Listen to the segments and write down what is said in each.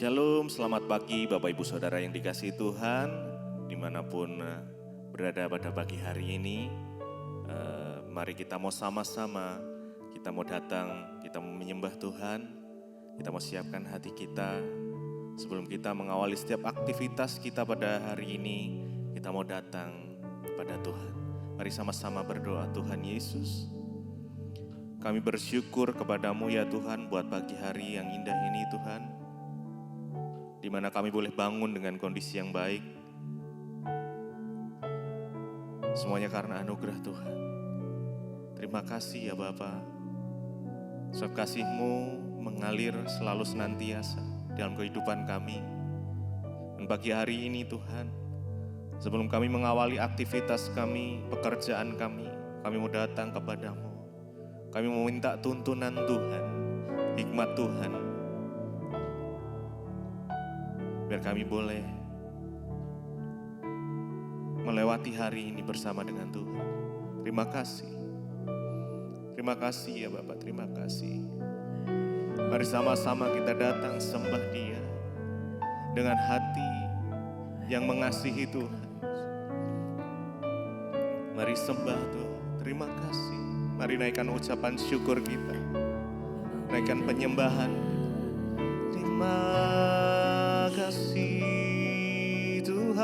Shalom, selamat pagi Bapak Ibu Saudara yang dikasihi Tuhan, dimanapun berada pada pagi hari ini. Mari kita mau sama-sama, kita mau datang, kita mau menyembah Tuhan, kita mau siapkan hati kita. Sebelum kita mengawali setiap aktivitas kita pada hari ini, kita mau datang kepada Tuhan. Mari sama-sama berdoa. Tuhan Yesus, kami bersyukur kepadamu ya Tuhan buat pagi hari yang indah ini Tuhan, di mana kami boleh bangun dengan kondisi yang baik. Semuanya karena anugerah Tuhan. Terima kasih ya Bapa. Sebab kasih-Mu mengalir selalu senantiasa dalam kehidupan kami. Dan pagi hari ini Tuhan, sebelum kami mengawali aktivitas kami, pekerjaan kami mau datang kepadamu. Kami mau minta tuntunan Tuhan, hikmat Tuhan, biar kami boleh melewati hari ini bersama dengan Tuhan. Terima kasih. Terima kasih ya Bapak, terima kasih. Mari sama-sama kita datang sembah Dia dengan hati yang mengasihi Tuhan. Mari sembah Tuhan, terima kasih. Mari naikkan ucapan syukur kita, naikkan penyembahan. Terima kasih Tuhan,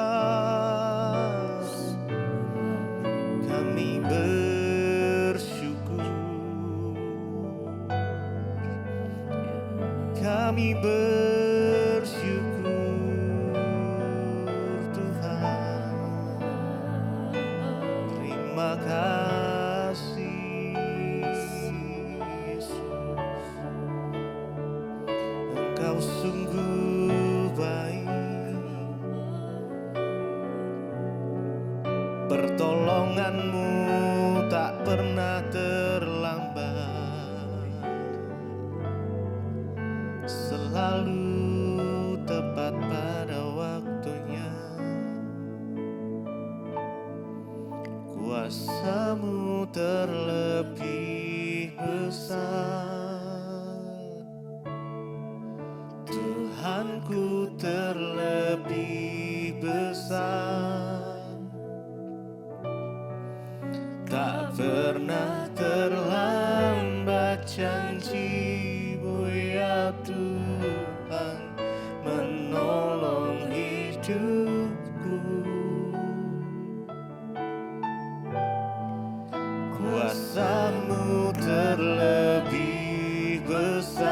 kami bersyukur, kami bersyukur Tuhan. Terima kasih Yesus, Engkau sungguh baik, pertolongan-Mu tak pernah terlambat, selalu tepat pada waktunya. Kuasa-Mu terlebih besar, Tuhanku terlebih besar. Tak pernah terlambat janji-Mu ya Tuhan, menolong hidupku. Kuasa-Mu terlebih besar,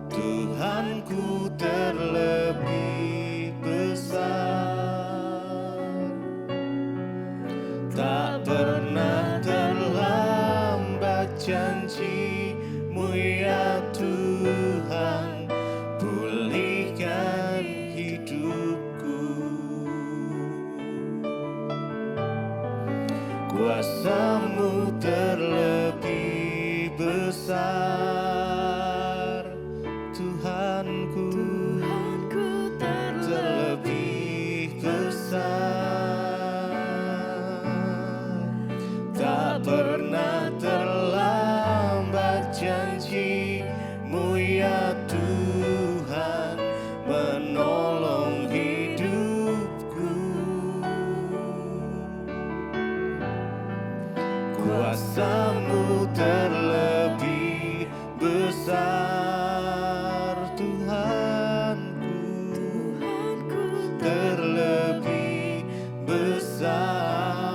Tuhanku terlebih besar. Tak pernah terlambat janji-Mu ya Tuhan, pulihkan hidupku. Kuasa-Mu terlebih besar, Tuhanku terlebih besar. Tak pernah terlambat janji-Mu ya Tuhan, menolong hidupku. Kuasa-Mu terlebih besar, Tuhanku terlebih besar.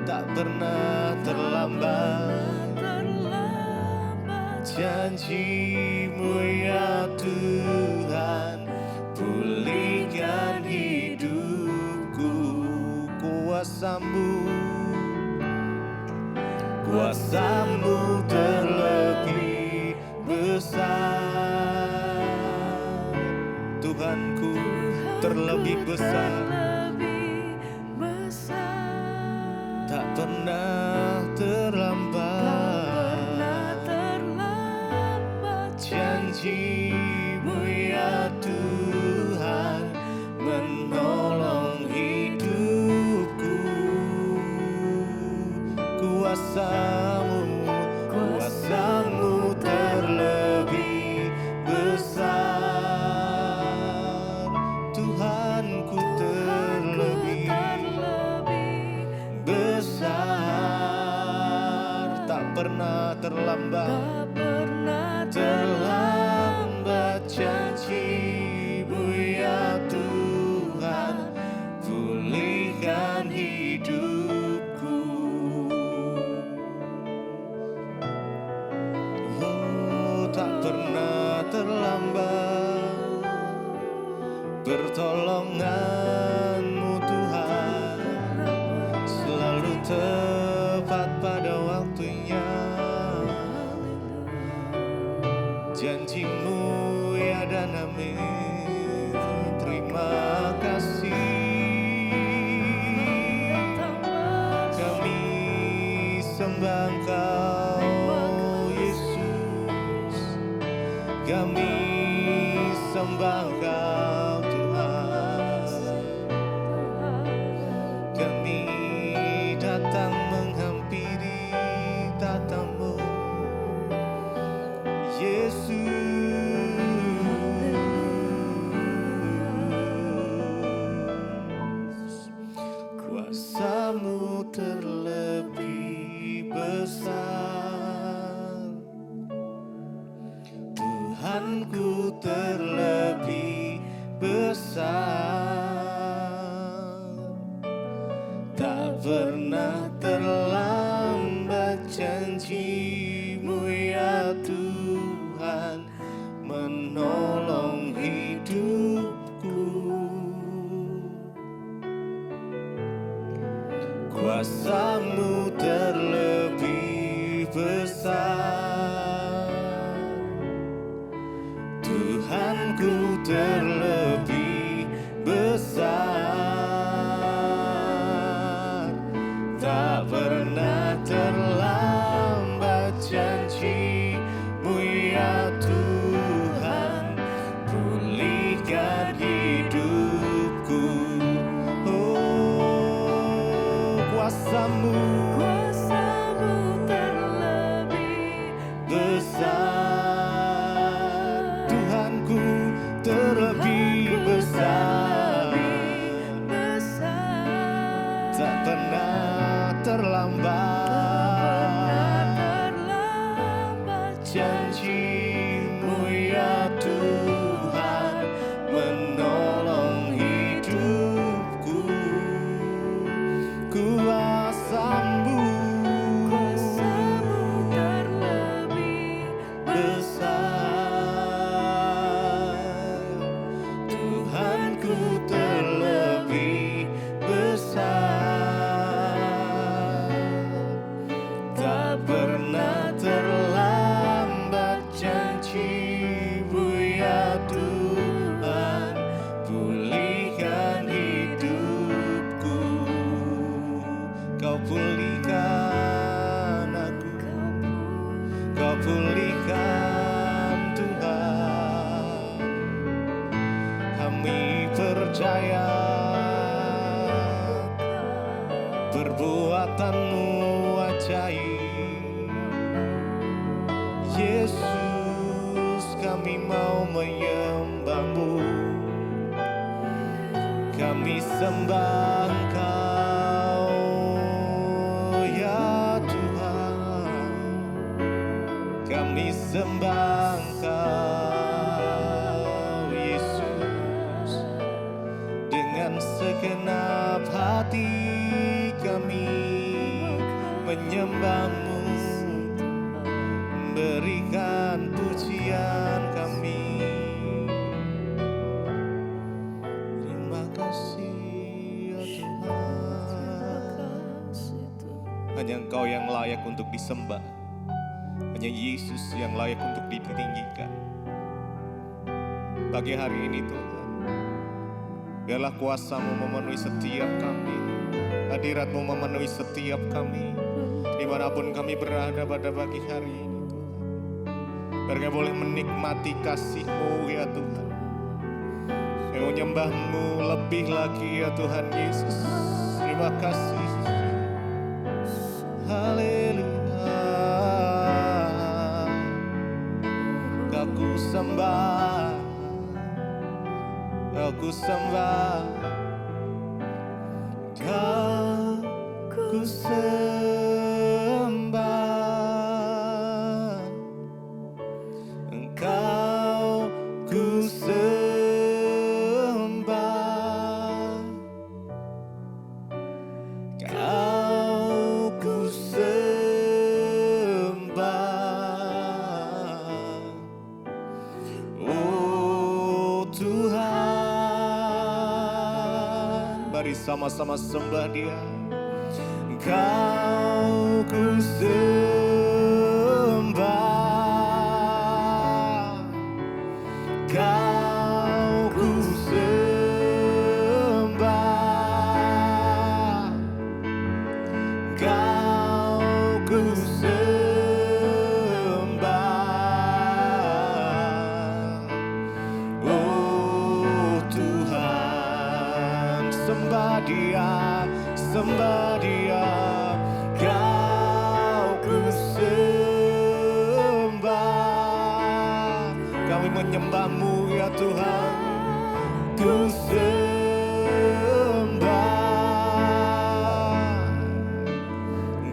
Tak pernah terlambat janji-Mu ya Tuhan, pulihkan hidupku. Kuasa-Mu terlebih besar, Tuhanku terlebih besar. Tak pernah terlambat janji-Mu ya Tuhan, menolong hidupku. Kuasa-Mu terlebih janji-Mu ya Tuhan, pulihkan hidupku. Oh, tak pernah terlambat pertolongan-Mu Tuhan, selalu tepat pada waktunya. Janji-Mu ya dan amin. Terima kasih. Kami sembah Engkau Yesus, kami sembah Engkau Tuhan. Kami datang menghampiri tata-Mu Yesus. Kuasa-Mu terlebih besar, Tuhanku terlebih besar. Tak pernah terlambat janji-Mu ya Tuhan, menolong hidupku. Kuasa-Mu terlebih besar, Tuhanku terlebih besar. Tak pernah terlambat janji-Mu ya Tuhan, pulihkan hidupku. Oh, kuasa-Mu terlebih besar, Tuhanku terlebih besar. Tak pernah terlambat janji-Mu ya Tuhan, menolong hidupku. Kuasa-Mu terlebih besar, Tuhanku terlebih besar. Tak pernah terlambat janji-Mu ya Tuhan, pulihkan hidupku. Kau pulihkan aku, Kau pulihkan Tuhan. Kami percaya perbuatan-Mu ajaib. Yesus, kami mau menyembah-Mu, kami sembah Engkau ya Tuhan. Kami sembah Engkau Yesus, dengan segenap hati kami menyembah-Mu, berikan pujian kami. Terima kasih ya Tuhan. Hanya Engkau yang layak untuk disembah, hanya Yesus yang layak untuk ditinggikan. Pagi hari ini Tuhan, biarlah kuasa-Mu memenuhi setiap kami, hadirat-Mu memenuhi setiap kami, dimanapun kami berada pada pagi hari ini. Biar kami boleh menikmati kasih-Mu ya Tuhan, menyembah-Mu lebih lagi ya Tuhan Yesus. Terima kasih. Haleluya. Aku sembah, aku sembah, ku sembah, Engkau ku Mari sama-sama sembah Dia. Kau ku sembah, Kau ku sembah, Kau ku sembah. Oh Tuhan, sembah Dia, sembah Dia. Kau ku sembah, kami menyembah-Mu ya Tuhan. Ku sembah,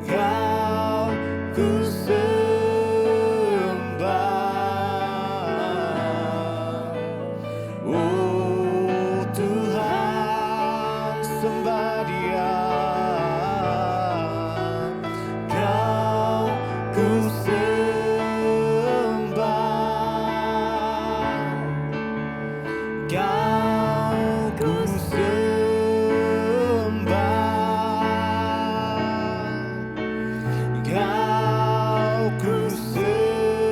Kau ku sembah. Oh Tuhan, sembah Dia. Kau ku sembah, Kau ku sembah, Kau ku sembah.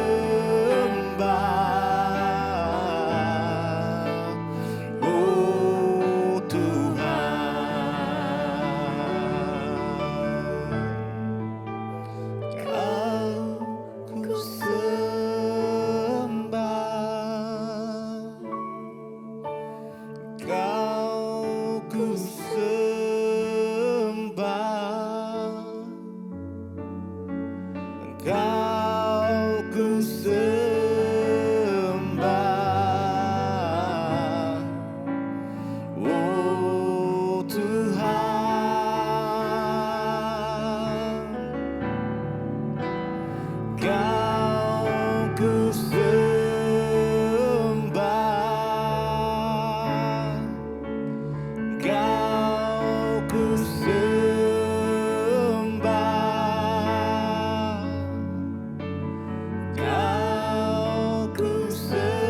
Oh Tuhan, Kau ku sembah, Kau ku sembah, Kau ku sembah. Oh Tuhan, Kau ku sembah, Kau ku sembah, Kau ku sembah.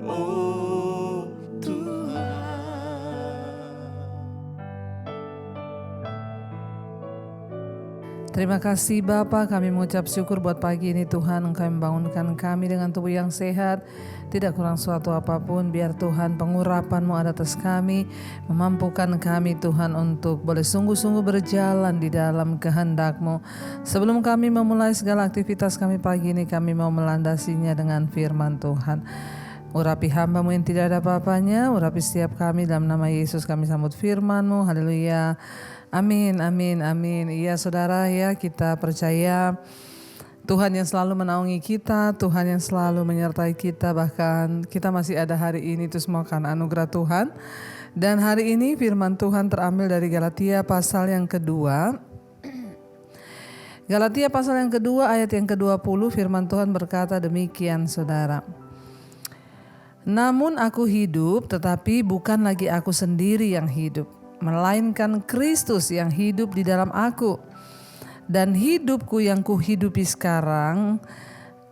Oh Tuhan. Terima kasih Bapa, kami mengucap syukur buat pagi ini Tuhan. Engkau membangunkan kami dengan tubuh yang sehat, tidak kurang suatu apapun. Biar Tuhan pengurapan-Mu ada atas kami, memampukan kami Tuhan untuk boleh sungguh-sungguh berjalan di dalam kehendak-Mu. Sebelum kami memulai segala aktivitas kami pagi ini, kami mau melandasinya dengan firman Tuhan. Urapi hamba-Mu yang tidak ada apa-apanya, urapi setiap kami dalam nama Yesus kami sambut firman-Mu. Haleluya. Amin, amin, amin. Iya saudara ya, kita percaya Tuhan yang selalu menaungi kita, Tuhan yang selalu menyertai kita, bahkan kita masih ada hari ini itu semua karena anugerah Tuhan. Dan hari ini firman Tuhan terambil dari Galatia pasal yang kedua. Galatia pasal yang kedua ayat yang ke-20, firman Tuhan berkata demikian saudara. Namun aku hidup, tetapi bukan lagi aku sendiri yang hidup, melainkan Kristus yang hidup di dalam aku. Dan hidupku yang kuhidupi sekarang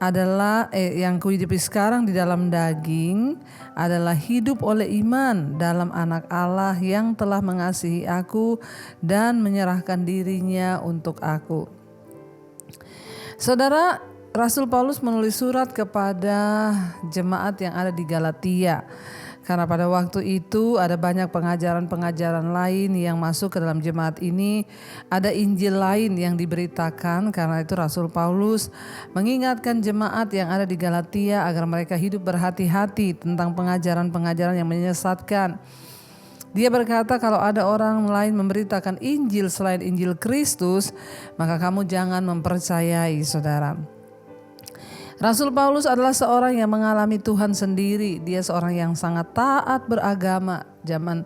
adalah yang kuhidupi sekarang di dalam daging adalah hidup oleh iman dalam Anak Allah yang telah mengasihi aku dan menyerahkan dirinya untuk aku. Saudara, Rasul Paulus menulis surat kepada jemaat yang ada di Galatia. Karena pada waktu itu ada banyak pengajaran-pengajaran lain yang masuk ke dalam jemaat ini. Ada Injil lain yang diberitakan, karena itu Rasul Paulus mengingatkan jemaat yang ada di Galatia agar mereka hidup berhati-hati tentang pengajaran-pengajaran yang menyesatkan. Dia berkata kalau ada orang lain memberitakan Injil selain Injil Kristus, maka kamu jangan mempercayai saudara. Rasul Paulus adalah seorang yang mengalami Tuhan sendiri. Dia seorang yang sangat taat beragama. Zaman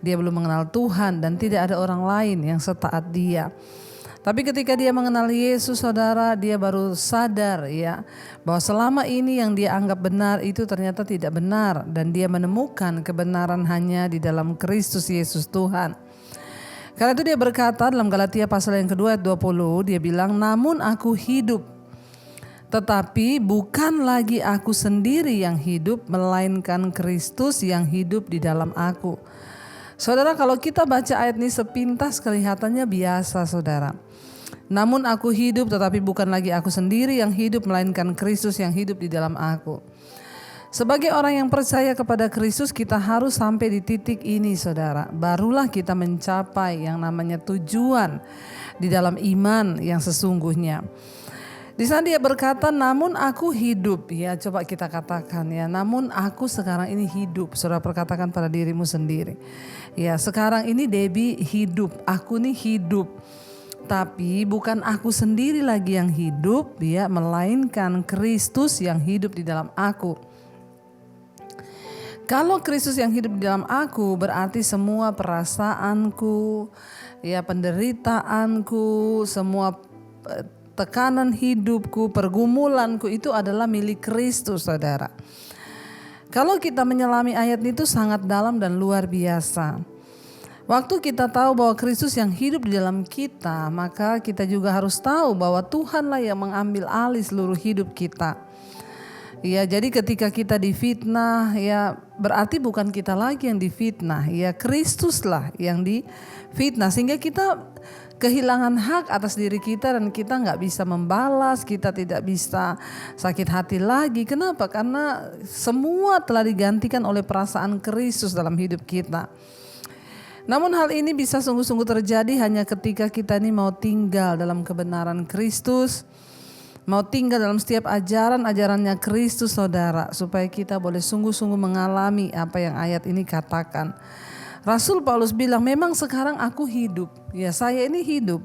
dia belum mengenal Tuhan dan tidak ada orang lain yang setaat dia. Tapi ketika dia mengenal Yesus saudara, dia baru sadar ya bahwa selama ini yang dia anggap benar itu ternyata tidak benar. Dan dia menemukan kebenaran hanya di dalam Kristus Yesus Tuhan. Karena itu dia berkata dalam Galatia pasal yang kedua ayat 20, dia bilang, namun aku hidup. Tetapi bukan lagi aku sendiri yang hidup, melainkan Kristus yang hidup di dalam aku. Saudara, kalau kita baca ayat ini sepintas kelihatannya biasa, saudara. Namun aku hidup, tetapi bukan lagi aku sendiri yang hidup, melainkan Kristus yang hidup di dalam aku. Sebagai orang yang percaya kepada Kristus, kita harus sampai di titik ini, saudara. Barulah kita mencapai yang namanya tujuan di dalam iman yang sesungguhnya. Di sana dia berkata, namun aku hidup. Ya, coba kita katakan ya, namun aku sekarang ini hidup. Saudara perkatakan pada dirimu sendiri. Ya, sekarang ini Debbie hidup. Aku nih hidup. Tapi bukan aku sendiri lagi yang hidup, ya, melainkan Kristus yang hidup di dalam aku. Kalau Kristus yang hidup di dalam aku, berarti semua perasaanku, ya, penderitaanku, semua tekanan hidupku, pergumulanku itu adalah milik Kristus, saudara. Kalau kita menyelami ayat itu sangat dalam dan luar biasa. Waktu kita tahu bahwa Kristus yang hidup di dalam kita, maka kita juga harus tahu bahwa Tuhanlah yang mengambil alih seluruh hidup kita. Ya, jadi ketika kita difitnah, ya berarti bukan kita lagi yang difitnah, ya Kristuslah yang difitnah, sehingga kita kehilangan hak atas diri kita dan kita nggak bisa membalas, kita tidak bisa sakit hati lagi. Kenapa? Karena semua telah digantikan oleh perasaan Kristus dalam hidup kita. Namun hal ini bisa sungguh-sungguh terjadi hanya ketika kita ini mau tinggal dalam kebenaran Kristus, mau tinggal dalam setiap ajaran-ajarannya Kristus, saudara, supaya kita boleh sungguh-sungguh mengalami apa yang ayat ini katakan. Rasul Paulus bilang, memang sekarang aku hidup, ya saya ini hidup.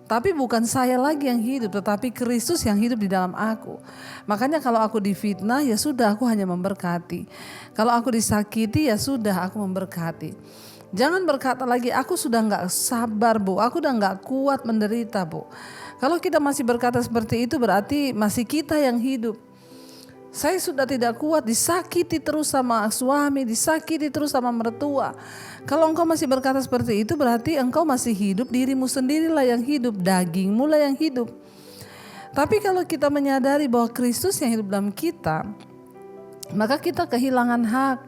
Tapi bukan saya lagi yang hidup, tetapi Kristus yang hidup di dalam aku. Makanya kalau aku difitnah, ya sudah aku hanya memberkati. Kalau aku disakiti, ya sudah aku memberkati. Jangan berkata lagi, aku sudah gak sabar Bu, aku udah gak kuat menderita Bu. Kalau kita masih berkata seperti itu berarti masih kita yang hidup. Saya sudah tidak kuat, disakiti terus sama suami, disakiti terus sama mertua. Kalau engkau masih berkata seperti itu berarti engkau masih hidup, dirimu sendirilah yang hidup, dagingmu lah yang hidup. Tapi kalau kita menyadari bahwa Kristus yang hidup dalam kita, maka kita kehilangan hak.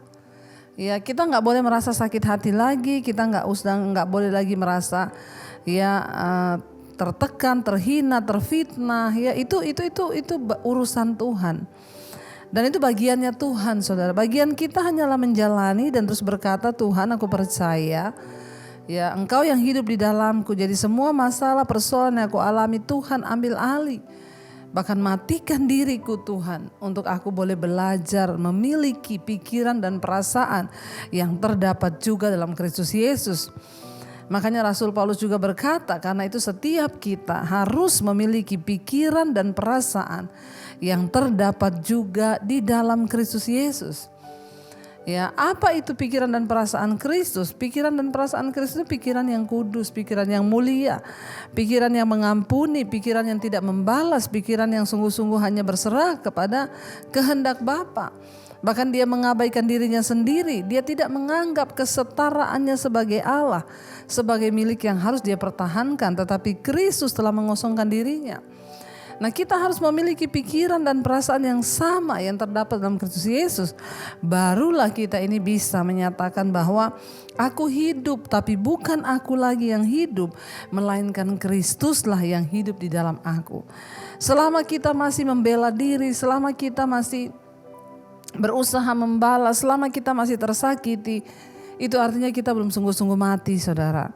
Ya, kita nggak boleh merasa sakit hati lagi, kita nggak boleh lagi merasa tertekan, terhina, terfitnah. Ya, itu urusan Tuhan. Dan itu bagiannya Tuhan, saudara. Bagian kita hanyalah menjalani dan terus berkata, Tuhan aku percaya, ya Engkau yang hidup di dalamku. Jadi semua masalah persoalan yang aku alami, Tuhan ambil alih. Bahkan matikan diriku Tuhan, untuk aku boleh belajar memiliki pikiran dan perasaan yang terdapat juga dalam Kristus Yesus. Makanya Rasul Paulus juga berkata, karena itu setiap kita harus memiliki pikiran dan perasaan yang terdapat juga di dalam Kristus Yesus. Ya, apa itu pikiran dan perasaan Kristus? Pikiran dan perasaan Kristus itu pikiran yang kudus, pikiran yang mulia, pikiran yang mengampuni, pikiran yang tidak membalas, pikiran yang sungguh-sungguh hanya berserah kepada kehendak Bapa. Bahkan dia mengabaikan dirinya sendiri, dia tidak menganggap kesetaraannya sebagai Allah, sebagai milik yang harus dia pertahankan, tetapi Kristus telah mengosongkan dirinya. Nah, kita harus memiliki pikiran dan perasaan yang sama yang terdapat dalam Kristus Yesus. Barulah kita ini bisa menyatakan bahwa aku hidup, tapi bukan aku lagi yang hidup, melainkan Kristuslah yang hidup di dalam aku. Selama kita masih membela diri, selama kita masih berusaha membalas, selama kita masih tersakiti, itu artinya kita belum sungguh-sungguh mati, saudara.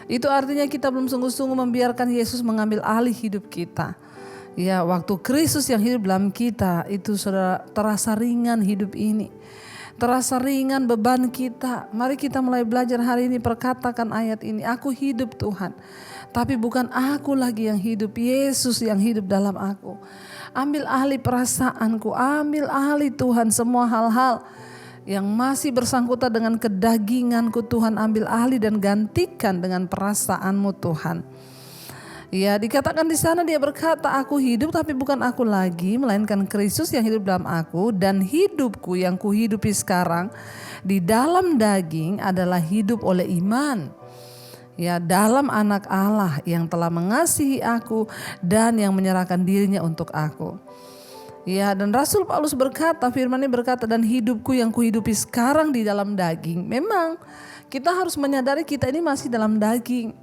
Itu artinya kita belum sungguh-sungguh membiarkan Yesus mengambil alih hidup kita. Ya, waktu Kristus yang hidup dalam kita, itu saudara, terasa ringan hidup ini. Terasa ringan beban kita. Mari kita mulai belajar hari ini, perkatakan ayat ini. Aku hidup Tuhan, tapi bukan aku lagi yang hidup, Yesus yang hidup dalam aku. Ambil alih perasaanku, ambil alih Tuhan semua hal-hal yang masih bersangkutan dengan kedaginganku, Tuhan ambil alih dan gantikan dengan perasaanmu Tuhan. Ya, dikatakan di sana dia berkata, aku hidup tapi bukan aku lagi, melainkan Kristus yang hidup dalam aku, dan hidupku yang kuhidupi sekarang di dalam daging adalah hidup oleh iman. Ya, dalam anak Allah yang telah mengasihi aku dan yang menyerahkan dirinya untuk aku. Ya, dan Rasul Paulus berkata, firman-Nya berkata, dan hidupku yang kuhidupi sekarang di dalam daging. Memang kita harus menyadari kita ini masih dalam daging.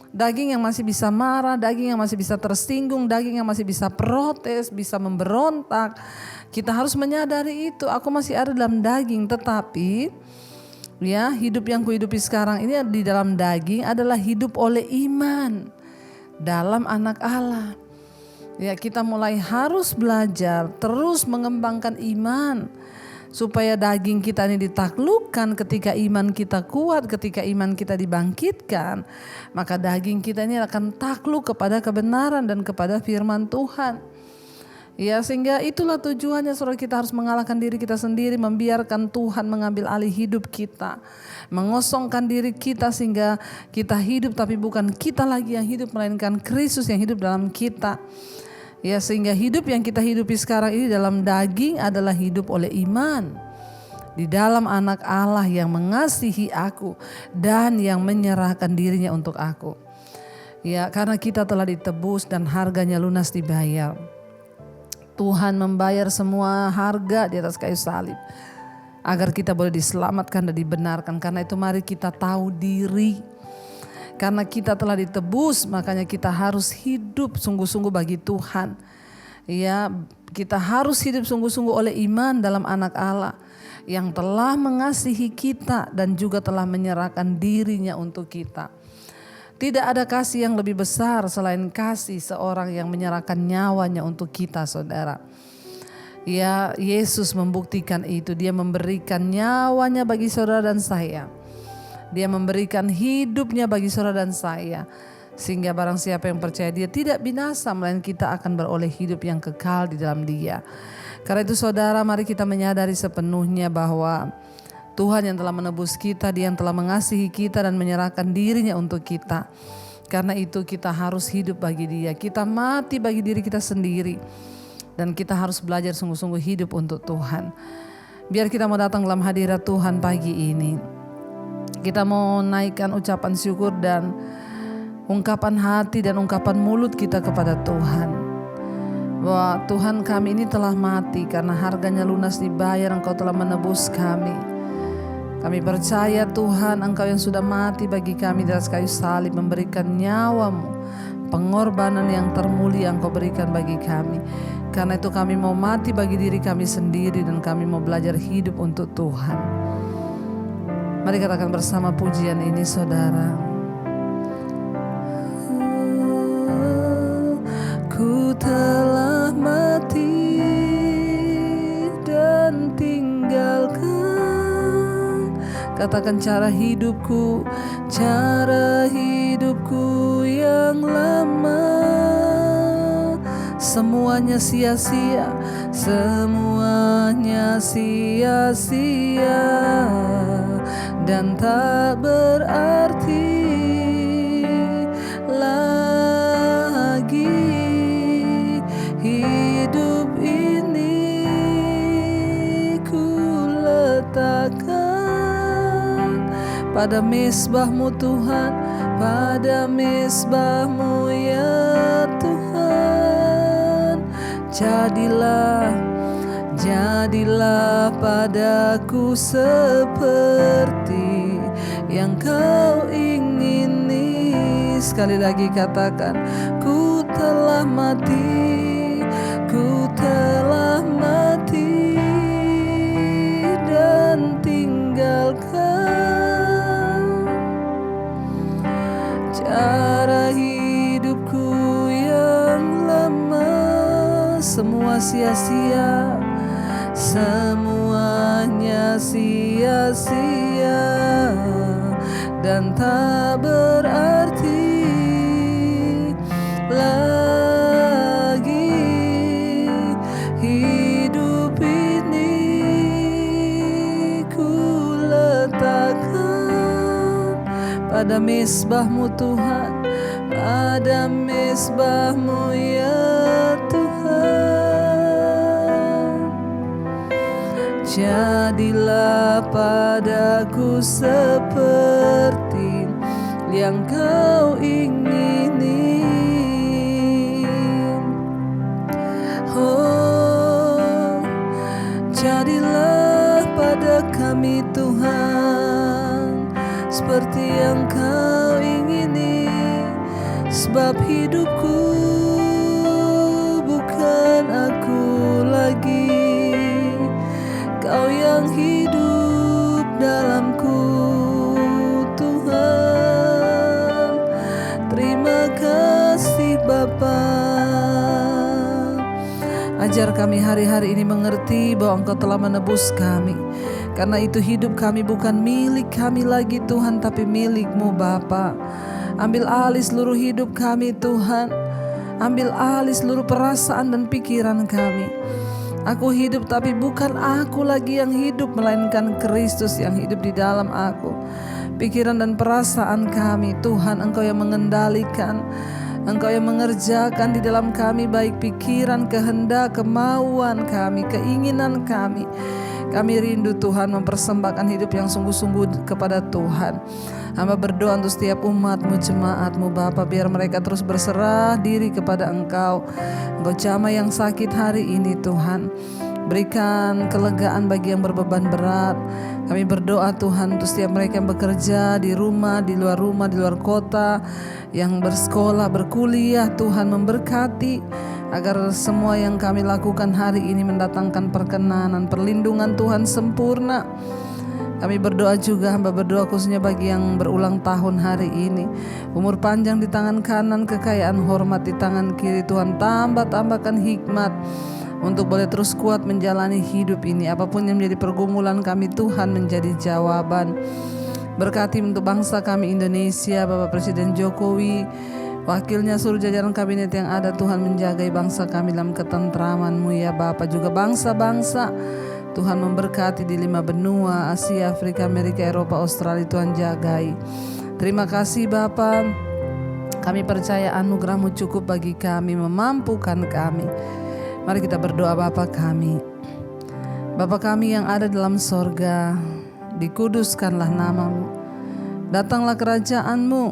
Daging yang masih bisa marah, daging yang masih bisa tersinggung, daging yang masih bisa protes, bisa memberontak. Kita harus menyadari itu, aku masih ada dalam daging, tetapi ya, hidup yang kuhidupi sekarang ini di dalam daging adalah hidup oleh iman dalam anak Allah. Ya, kita mulai harus belajar terus mengembangkan iman supaya daging kita ini ditaklukkan. Ketika iman kita kuat, ketika iman kita dibangkitkan, maka daging kita ini akan takluk kepada kebenaran dan kepada firman Tuhan. Ya, sehingga itulah tujuannya, saudara, kita harus mengalahkan diri kita sendiri, membiarkan Tuhan mengambil alih hidup kita, mengosongkan diri kita sehingga kita hidup, tapi bukan kita lagi yang hidup, melainkan Kristus yang hidup dalam kita. Ya, sehingga hidup yang kita hidupi sekarang ini dalam daging adalah hidup oleh iman di dalam anak Allah yang mengasihi aku dan yang menyerahkan dirinya untuk aku. Ya, karena kita telah ditebus dan harganya lunas dibayar. Tuhan membayar semua harga di atas kayu salib agar kita boleh diselamatkan dan dibenarkan. Karena itu mari kita tahu diri. Karena kita telah ditebus, makanya kita harus hidup sungguh-sungguh bagi Tuhan. Ya, kita harus hidup sungguh-sungguh oleh iman dalam anak Allah yang telah mengasihi kita dan juga telah menyerahkan dirinya untuk kita. Tidak ada kasih yang lebih besar selain kasih seorang yang menyerahkan nyawanya untuk kita, saudara. Ya, Yesus membuktikan itu. Dia memberikan nyawanya bagi saudara dan saya. Dia memberikan hidupnya bagi saudara dan saya. Sehingga barang siapa yang percaya dia tidak binasa, melainkan kita akan beroleh hidup yang kekal di dalam dia. Karena itu saudara, mari kita menyadari sepenuhnya bahwa Tuhan yang telah menebus kita, Dia yang telah mengasihi kita dan menyerahkan dirinya untuk kita. Karena itu kita harus hidup bagi Dia. Kita mati bagi diri kita sendiri. Dan kita harus belajar sungguh-sungguh hidup untuk Tuhan. Biar kita mau datang dalam hadirat Tuhan pagi ini. Kita mau naikkan ucapan syukur dan ungkapan hati dan ungkapan mulut kita kepada Tuhan. Bahwa Tuhan, kami ini telah mati karena harganya lunas dibayar, Engkau telah menebus kami. Kami percaya Tuhan, Engkau yang sudah mati bagi kami di atas kayu salib, memberikan nyawa-Mu, pengorbanan yang termulia Engkau berikan bagi kami. Karena itu kami mau mati bagi diri kami sendiri dan kami mau belajar hidup untuk Tuhan. Mari katakan bersama pujian ini, saudara. Ku telah mati dan tinggalkan. Katakan cara hidupku yang lama. Semuanya sia-sia, semuanya sia-sia dan tak berarti lagi. Hidup ini ku letakkan pada mezbah-Mu Tuhan, pada mezbah-Mu ya Tuhan. Jadilah padaku seperti yang Kau ingini. Sekali lagi katakan, ku telah mati, ku telah mati dan tinggalkan cara hidupku yang lama. Semua sia-sia, semuanya sia-sia dan tak berarti lagi. Hidup ini ku letakkan pada mezbah-Mu Tuhan, pada mezbah-Mu ya Tuhan. Jadilah padaku seperti yang Kau ingini. Oh, jadilah pada kami Tuhan seperti yang Kau ingini, sebab hidupku bukan aku lagi, Kau yang hidup dalamku Tuhan. Terima kasih Bapa. Ajar kami hari-hari ini mengerti bahwa Engkau telah menebus kami. Karena itu hidup kami bukan milik kami lagi Tuhan, tapi milik-Mu Bapa. Ambil alih seluruh hidup kami Tuhan. Ambil alih seluruh perasaan dan pikiran kami. Aku hidup tapi bukan aku lagi yang hidup, melainkan Kristus yang hidup di dalam aku. Pikiran dan perasaan kami Tuhan, Engkau yang mengendalikan, Engkau yang mengerjakan di dalam kami, baik pikiran, kehendak, kemauan kami, keinginan kami. Kami rindu Tuhan mempersembahkan hidup yang sungguh-sungguh kepada Tuhan. Hamba berdoa untuk setiap umat-Mu, jemaat-Mu Bapa, biar mereka terus berserah diri kepada Engkau. Engkau jamah yang sakit hari ini Tuhan. Berikan kelegaan bagi yang berbeban berat. Kami berdoa Tuhan untuk setiap mereka yang bekerja di rumah, di luar kota, yang bersekolah, berkuliah. Tuhan memberkati agar semua yang kami lakukan hari ini mendatangkan perkenanan, perlindungan Tuhan sempurna. Kami berdoa juga, hamba berdoa khususnya bagi yang berulang tahun hari ini. Umur panjang di tangan kanan, kekayaan hormat di tangan kiri. Tuhan tambahkan hikmat untuk boleh terus kuat menjalani hidup ini. Apapun yang menjadi pergumulan kami, Tuhan menjadi jawaban. Berkati untuk bangsa kami Indonesia, Bapak Presiden Jokowi, wakilnya, seluruh jajaran kabinet yang ada. Tuhan menjagai bangsa kami dalam ketentraman-Mu ya Bapa. Juga bangsa-bangsa Tuhan memberkati di 5 benua, Asia, Afrika, Amerika, Eropa, Australia. Tuhan jagai. Terima kasih Bapa. Kami percaya anugerah-Mu cukup bagi kami, memampukan kami. Mari kita berdoa. Bapa kami, Bapa kami yang ada dalam sorga, dikuduskanlah nama-Mu. Datanglah kerajaan-Mu,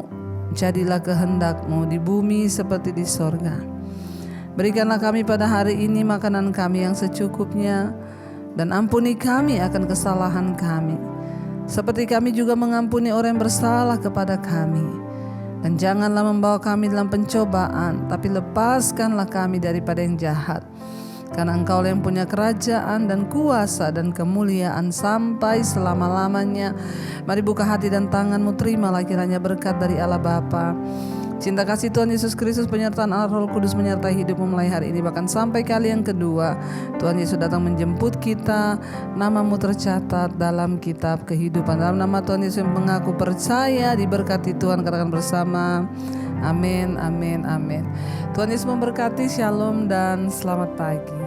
jadilah kehendak-Mu di bumi seperti di sorga. Berikanlah kami pada hari ini makanan kami yang secukupnya, dan ampuni kami akan kesalahan kami, seperti kami juga mengampuni orang yang bersalah kepada kami. Dan janganlah membawa kami dalam pencobaan, tapi lepaskanlah kami daripada yang jahat. Karena Engkau yang punya kerajaan dan kuasa dan kemuliaan sampai selama-lamanya. Mari buka hati dan tangan-Mu, terimalah kiranya berkat dari Allah Bapa, cinta kasih Tuhan Yesus Kristus, penyertaan Allah Roh Kudus menyertai hidupmu mulai hari ini bahkan sampai kali yang kedua. Tuhan Yesus datang menjemput kita. Nama-Mu tercatat dalam kitab kehidupan. Dalam nama Tuhan Yesus yang mengaku percaya, diberkati Tuhan, katakan bersama amin, amin, amin. Tuhan Yesus memberkati. Shalom dan selamat pagi.